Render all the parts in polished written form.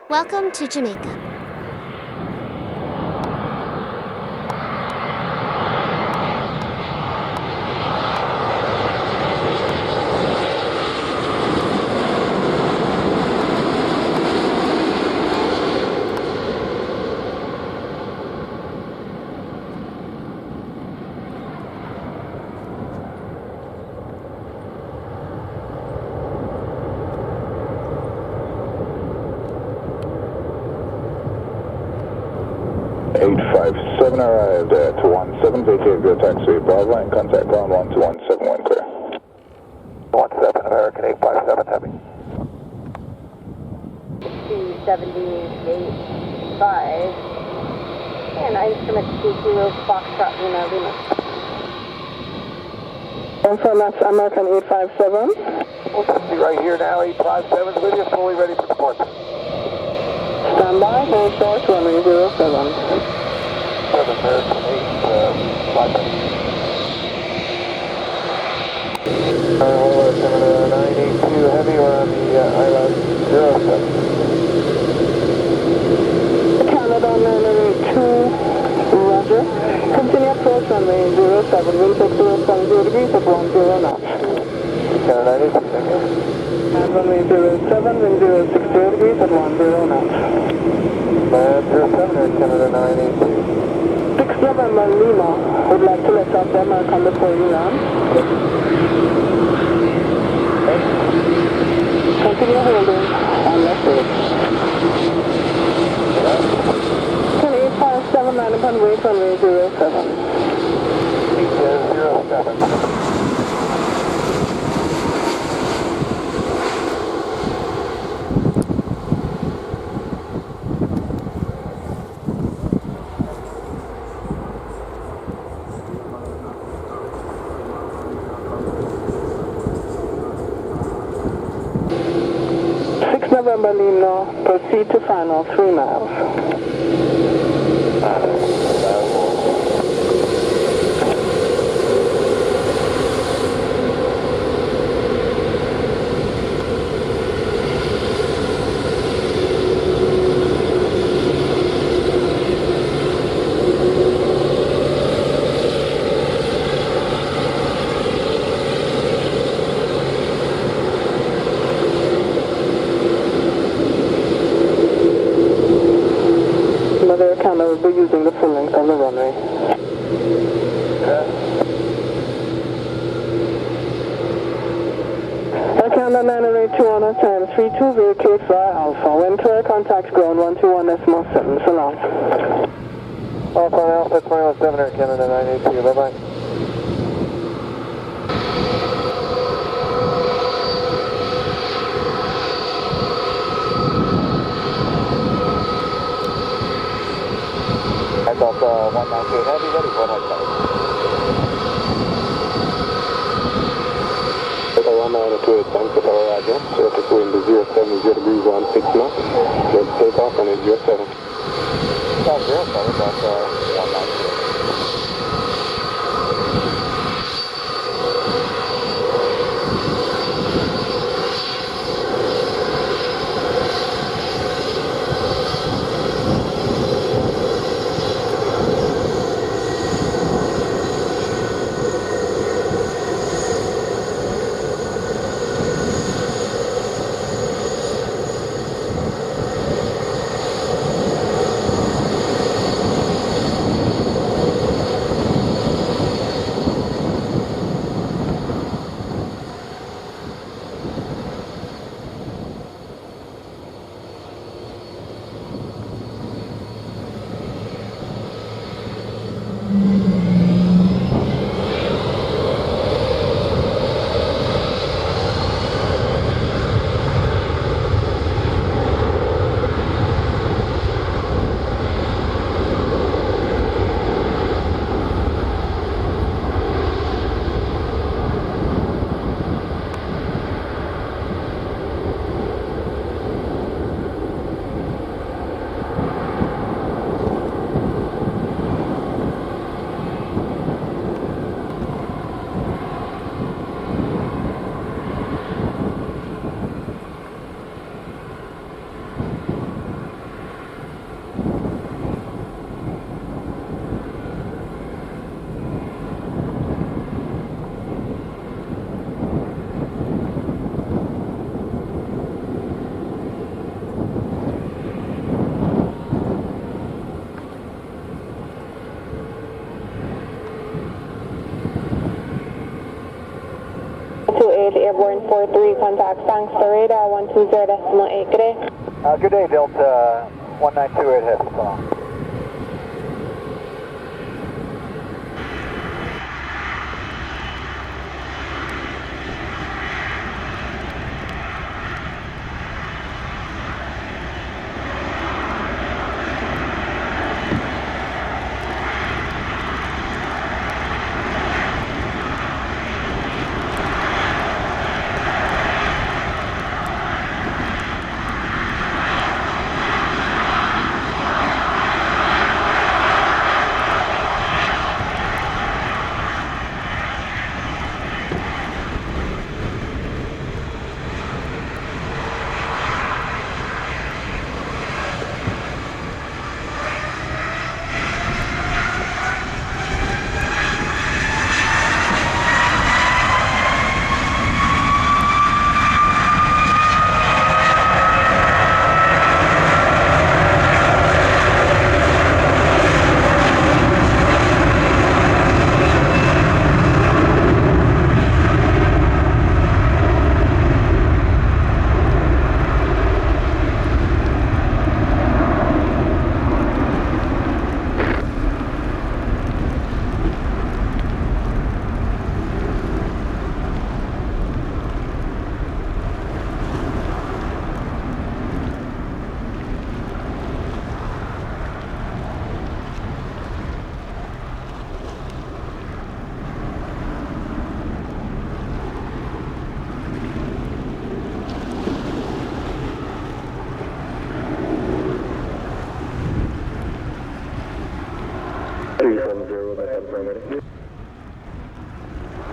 Welcome to Jamaica. Seven arrived at 17, vacate via taxiway Bravo and contact ground 1217, wind clear. 17 American 857 heavy. 278.5 and instrument 20 Foxtrot Lima Lima. Also, that's American 857. We'll be right here now, 857 with you, fully ready for departure. Standby, hold short, runway 07. 7 American 857. Hello, 982 heavy, we're on the ILS 07. Canada 982, roger. Continue approach runway 07, wind check 070 degrees at 10 knots. Canada 982, thank you. And runway 07, wind 060 degrees at 10 knots. Land 07 Air Canada 982. 6 November Lima would like to let off the American before you land. Continue holding and left base. 857 upon wait runway 07. 07. 6 November Lima, proceed to final 3 miles. Mother Canada will be using the full length of the runway. Air Canada 982 on a time 32, vacate via Alpha. When clear, contact ground 121.7. So long. Alpha Alpha 217 Air Canada 982, bye-bye. Heads off 198 heavy, ready for head cover. 1928, thanks for our roger. Surface wind is 070 degrees 16 knots. Let's take off on 07. South 07, that's 198. 943, contact Sangster radar 120.8, good day. Good day, Delta 1928 head. What's going on?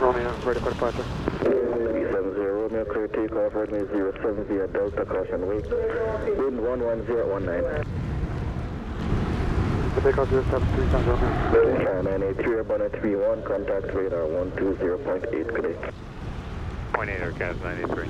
Romeo, ready for departure. 370, Romeo, clear takeoff, runway 07 via Delta, caution wake. Wind 11019. The takeoff 073, sounds Romeo. 983, Urbana 31, contact radar 120.8, good day. 0.8 Aircast 93.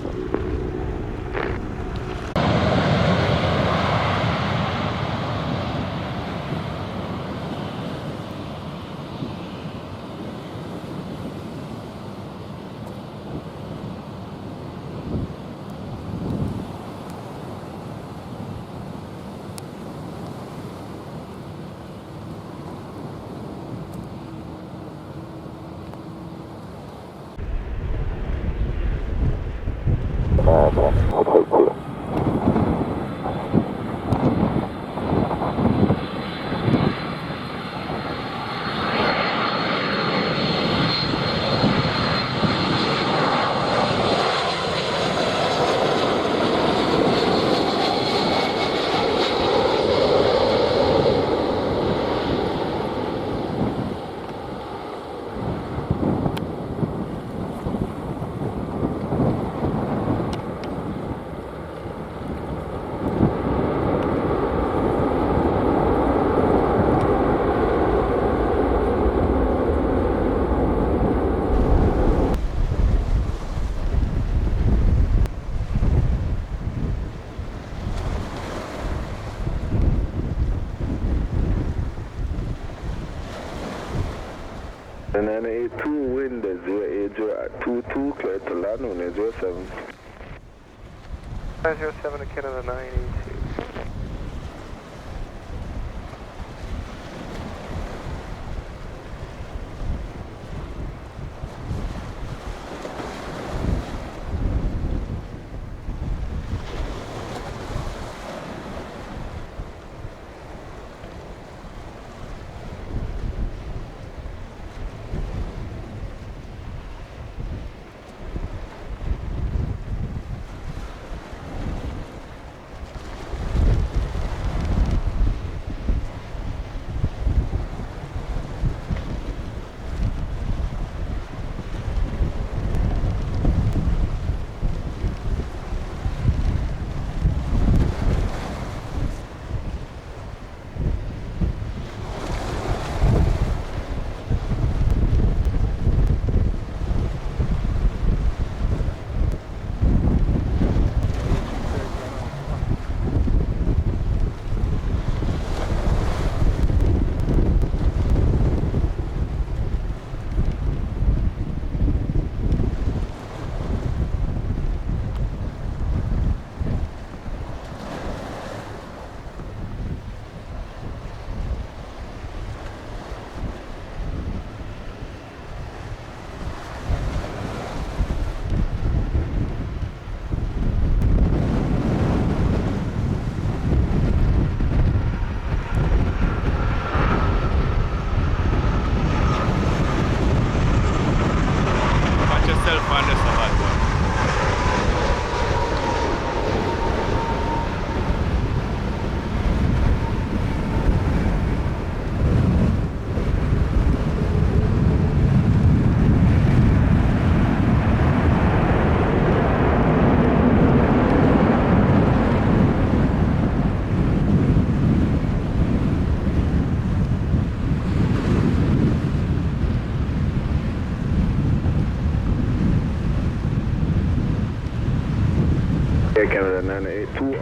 And 982, wind 080 at 22, clear to land, runway 07. 907 to Canada 982.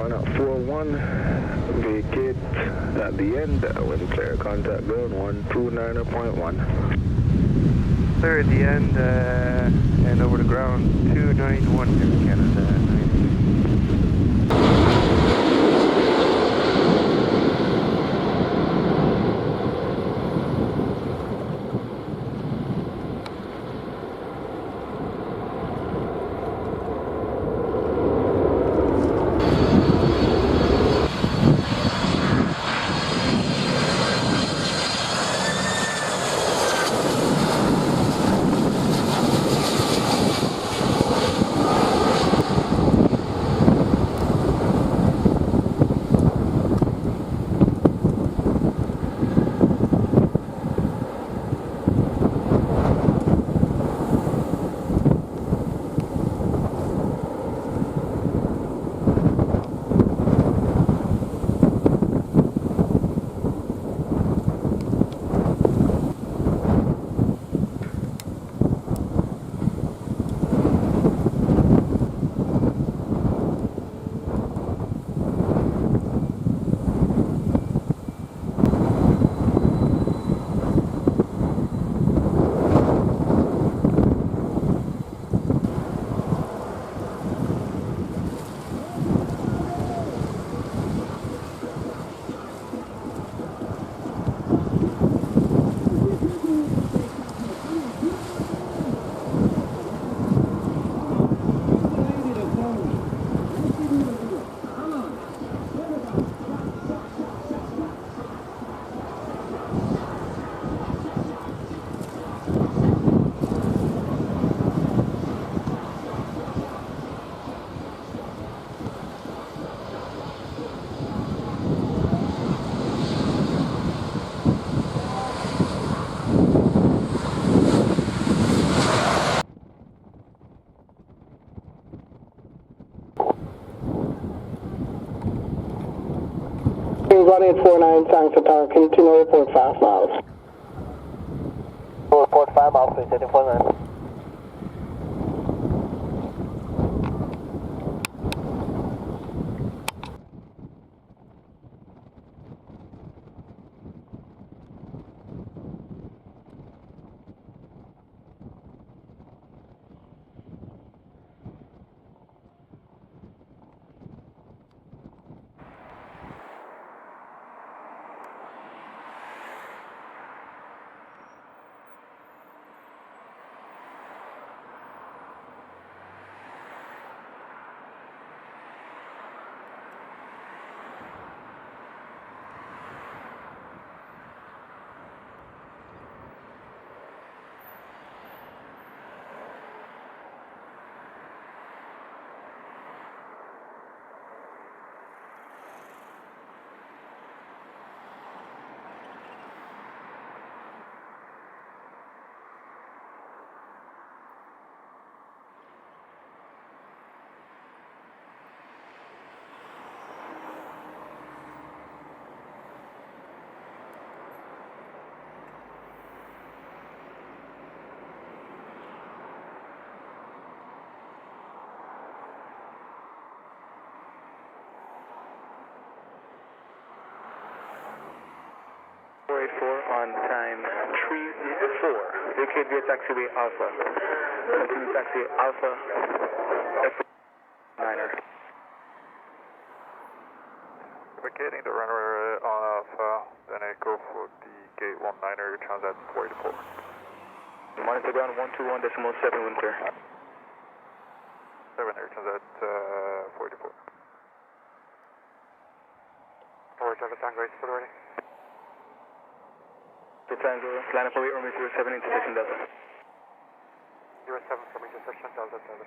On at 4-1, vacate at the end, when clear, contact ground 129.1. Clear at the end, and over the ground 291 Air Canada 98. Running 49 Sangster Tower, continue report 5 miles. Report 5 miles, please, heading 49. On time 3-4. Vacate via taxiway Alpha. Continue taxiway Alpha F9er. Vacating the runway on Alpha, then Echo for the gate 19er, Transat 44. Monitor ground 121.7 winter. 7er, Transat 44. Forward 7 Tango, is ready. Tango, line up away or 07 intersection Delta. 07 from intersection Delta, Delta.